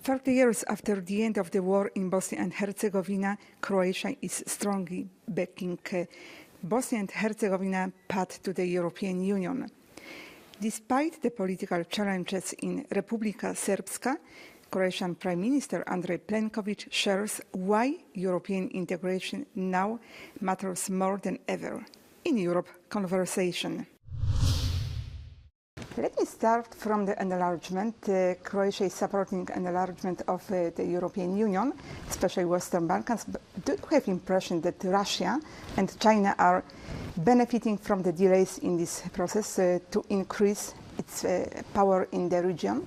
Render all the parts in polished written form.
30 years after the end of the war in Bosnia and Herzegovina, Croatia is strongly backing Bosnia and Herzegovina path to the European Union. Despite the political challenges in Republika Srpska, Croatian Prime Minister Andrej Plenković shares why European integration now matters more than ever in Europe conversation. Let me start from the enlargement. Croatia is supporting enlargement of the European Union, especially Western Balkans. But do you have impression that Russia and China are benefiting from the delays in this process to increase its power in the region?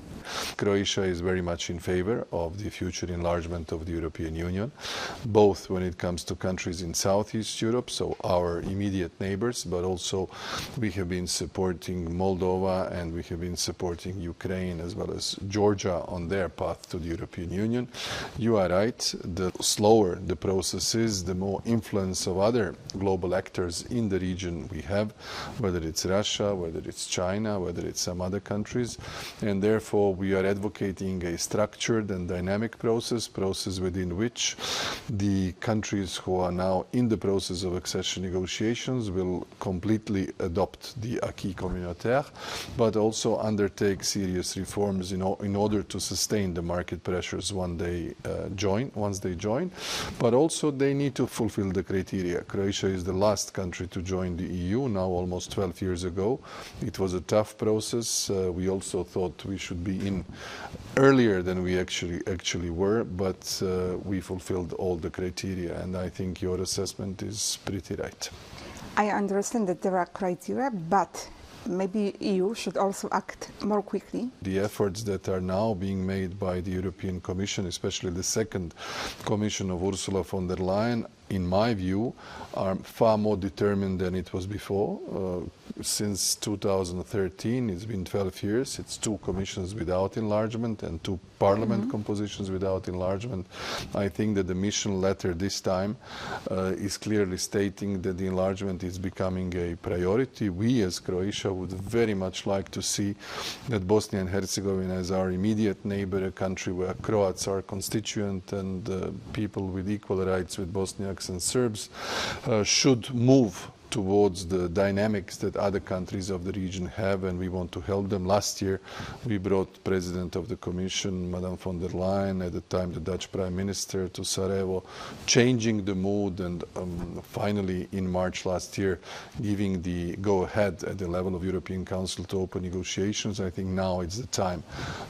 Croatia is very much in favor of the future enlargement of the European Union, both when it comes to countries in Southeast Europe, so our immediate neighbors, but also we have been supporting Moldova and we have been supporting Ukraine as well as Georgia on their path to the European Union. You are right, the slower the process is, the more influence of other global actors in the region we have, whether it's Russia, whether it's China, whether it's some other countries, and therefore we are advocating a structured and dynamic process within which the countries who are now in the process of accession negotiations will completely adopt the acquis communautaire, but also undertake serious reforms in order to sustain the market pressures once they join. But also they need to fulfill the criteria. Croatia is the last country to join the EU, now almost 12 years ago. It was a tough process. We also thought we should be in earlier than we actually were, but we fulfilled all the criteria, and I think your assessment is pretty right. I understand that there are criteria, but maybe EU should also act more quickly. The efforts that are now being made by the European Commission, especially the second Commission of Ursula von der Leyen, in my view, are far more determined than it was before. Since 2013, it's been 12 years. It's 2 commissions without enlargement and 2 parliament compositions without enlargement. I think that the mission letter this time is clearly stating that the enlargement is becoming a priority. We as Croatia would very much like to see that Bosnia and Herzegovina is our immediate neighbor, a country where Croats are constituent and people with equal rights with Bosniaks and Serbs should move towards the dynamics that other countries of the region have, and we want to help them. Last year, we brought President of the Commission, Madame von der Leyen, at the time the Dutch Prime Minister, to Sarajevo, changing the mood, and finally in March last year, giving the go-ahead at the level of European Council to open negotiations. I think now it's the time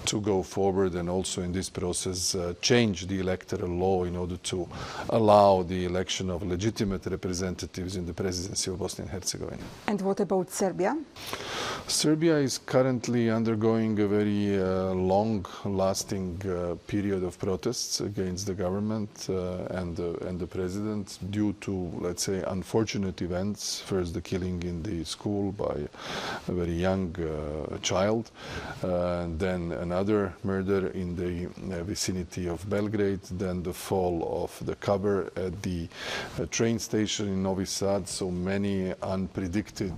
to go forward and also in this process change the electoral law in order to allow the election of legitimate representatives in the presidency of Bosnia and Herzegovina. And what about Serbia? Serbia is currently undergoing a very long-lasting period of protests against the government and the president due to, let's say, unfortunate events. First, the killing in the school by a very young child, and then another murder in the vicinity of Belgrade, then the fall of the cover at the train station in Novi Sad. So many unpredicted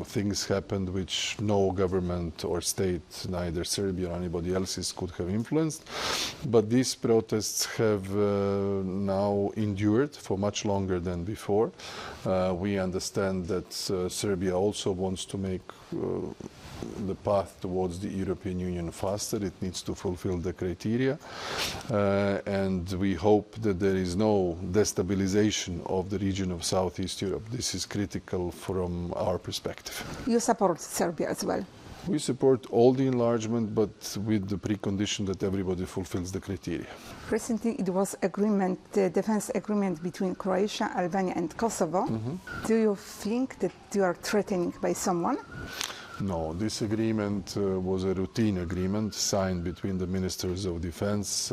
things happened which no government or state, neither Serbia or anybody else's, could have influenced. But these protests have now endured for much longer than before. We understand that Serbia also wants to make the path towards the European Union faster. It needs to fulfill the criteria, and we hope that there is no destabilization of the region of Southeast Europe. This is critical from our perspective. You support Serbia as well? We support all the enlargement, but with the precondition that everybody fulfills the criteria. Recently it was defense agreement between Croatia, Albania and Kosovo. Do you think that you are threatened by someone? No, this agreement was a routine agreement signed between the ministers of defense,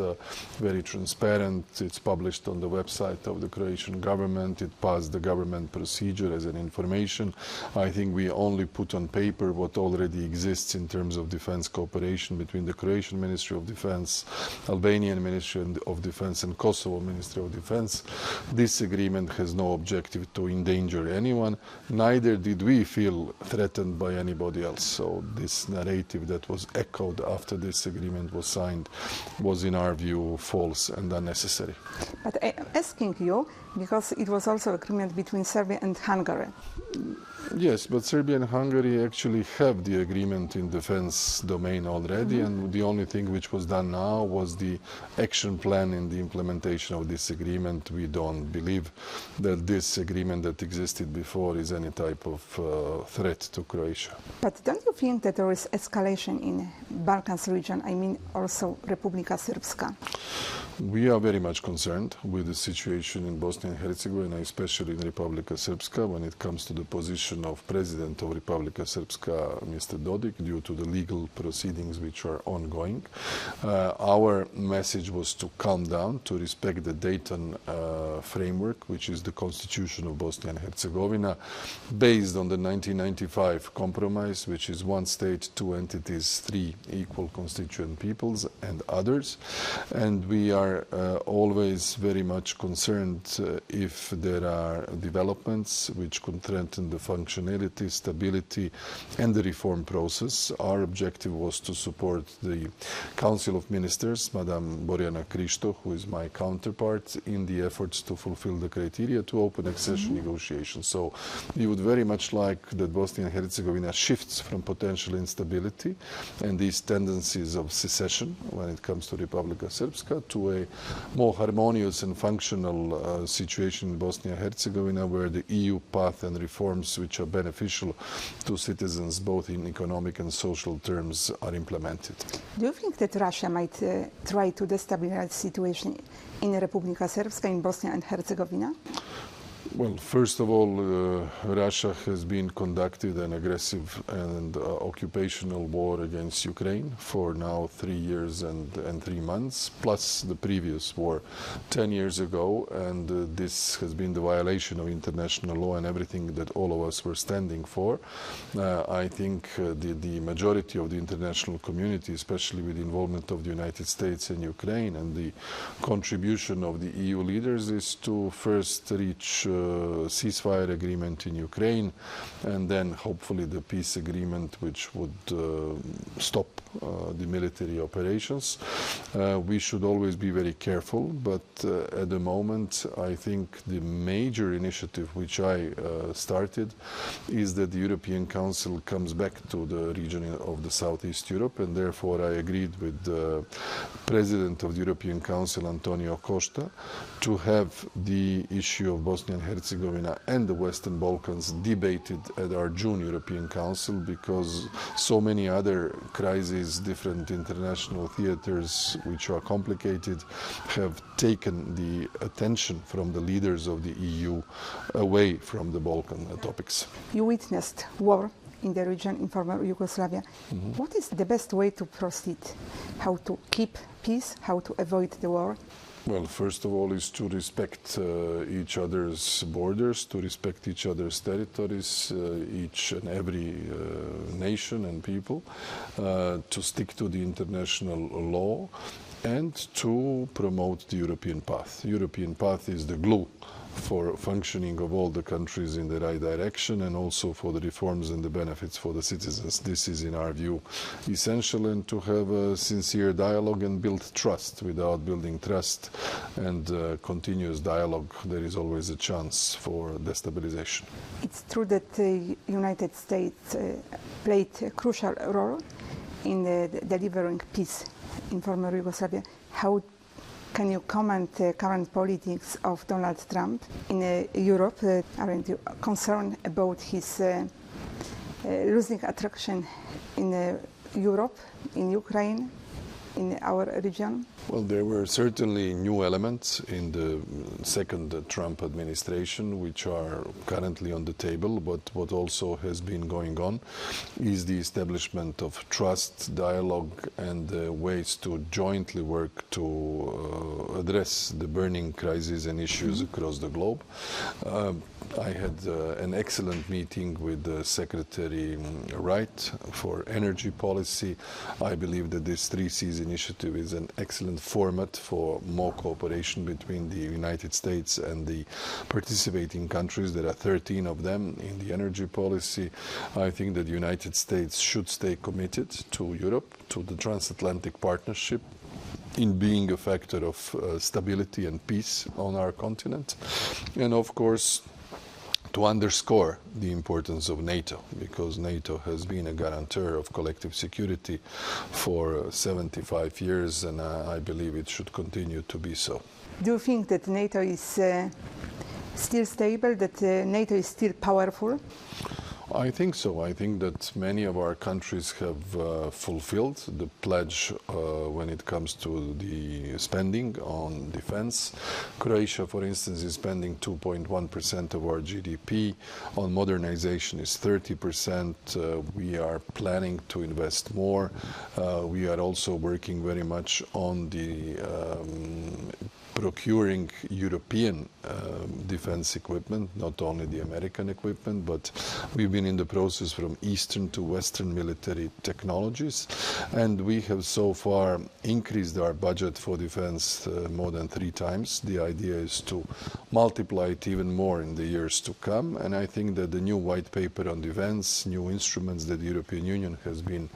very transparent. It's published on the website of the Croatian government. It passed the government procedure as an information. I think we only put on paper what already exists in terms of defense cooperation between the Croatian Ministry of Defense, Albanian Ministry of Defense and Kosovo Ministry of Defense. This agreement has no objective to endanger anyone. Neither did we feel threatened by anybody anybody else. So this narrative that was echoed after this agreement was signed was, in our view, false and unnecessary. But I'm asking you, because it was also agreement between Serbia and Hungary. Yes, but Serbia and Hungary actually have the agreement in defense domain already, and the only thing which was done now was the action plan in the implementation of this agreement. We don't believe that this agreement that existed before is any type of threat to Croatia. But don't you think that there is escalation in Balkans region, I mean also Republika Srpska? We are very much concerned with the situation in Bosnia and Herzegovina, especially in Republika Srpska, when it comes to the position of President of Republika Srpska, Mr. Dodik, due to the legal proceedings which are ongoing. Our message was to calm down, to respect the Dayton framework, which is the constitution of Bosnia and Herzegovina, based on the 1995 compromise, which is one state, two entities, three equal constituent peoples and others. And we are always very much concerned if there are developments which could threaten the functionality, stability and the reform process. Our objective was to support the Council of Ministers, Madam Borjana Krišto, who is my counterpart, in the efforts to fulfill the criteria to open accession negotiations. So we would very much like that Bosnia and Herzegovina shifts from potential instability and these tendencies of secession when it comes to Republika Srpska to a more harmonious and functional situation in Bosnia and Herzegovina, where the EU path and reforms which are beneficial to citizens both in economic and social terms are implemented. Do you think that Russia might try to destabilize the situation in Republika Srpska, in Bosnia and Herzegovina? Well, first of all, Russia has been conducting an aggressive and occupational war against Ukraine for now 3 years and 3 months, plus the previous war 10 years ago. And this has been the violation of international law and everything that all of us were standing for. I think the majority of the international community, especially with the involvement of the United States and Ukraine and the contribution of the EU leaders, is to first reach ceasefire agreement in Ukraine and then hopefully the peace agreement which would stop the military operations. We should always be very careful, but at the moment I think the major initiative which I started is that the European Council comes back to the region of the Southeast Europe, and therefore I agreed with the President of the European Council, Antonio Costa, to have the issue of Bosnia and Herzegovina and the Western Balkans debated at our June European Council, because so many other crises, different international theaters which are complicated, have taken the attention from the leaders of the EU away from the Balkan topics. You witnessed war in the region in former Yugoslavia. What is the best way to proceed? How to keep peace? How to avoid the war? Well, first of all is to respect each other's borders, to respect each other's territories, each and every nation and people, to stick to the international law and to promote the European path. The European path is the glue for functioning of all the countries in the right direction, and also for the reforms and the benefits for the citizens. This is, in our view, essential, and to have a sincere dialogue and build trust. Without building trust and continuous dialogue, there is always a chance for destabilization. It's true that the United States played a crucial role in delivering peace in former Yugoslavia. How can you comment the current politics of Donald Trump in Europe? Aren't you concerned about his losing attraction in Europe, in Ukraine, in our region? Well, there were certainly new elements in the second Trump administration which are currently on the table, but what also has been going on is the establishment of trust, dialogue, and ways to jointly work to address the burning crises and issues across the globe. I had an excellent meeting with Secretary Wright for energy policy. I believe that this 3 Cs initiative is an excellent different format for more cooperation between the United States and the participating countries. There are 13 of them in the energy policy. I think that the United States should stay committed to Europe, to the transatlantic partnership, in being a factor of stability and peace on our continent, and of course to underscore the importance of NATO, because NATO has been a guarantor of collective security for 75 years, and I believe it should continue to be so. Do you think that NATO is still stable, that NATO is still powerful? I think so. I think that many of our countries have fulfilled the pledge when it comes to the spending on defense. Croatia, for instance, is spending 2.1% of our GDP. On modernization is 30%. We are planning to invest more. We are also working very much on the procuring European defense equipment, not only the American equipment, but we've been in the process from Eastern to Western military technologies, and we have so far increased our budget for defense more than 3 times. The idea is to multiply it even more in the years to come, and I think that the new white paper on defense, new instruments that the European Union has been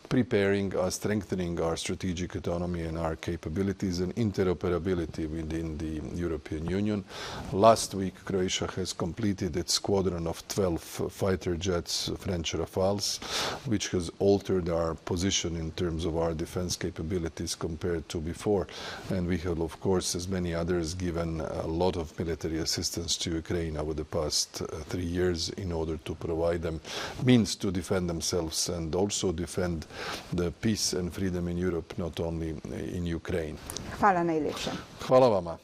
preparing are strengthening our strategic autonomy and our capabilities and interoperability within the European Union. Last week, Croatia has completed its squadron of 12 fighter jets, French Rafales, which has altered our position in terms of our defense capabilities compared to before. And we have, of course, as many others, given a lot of military assistance to Ukraine over the past 3 years in order to provide them means to defend themselves and also defend the peace and freedom in Europe, not only in Ukraine. Hvala najljepša. Hvala vama.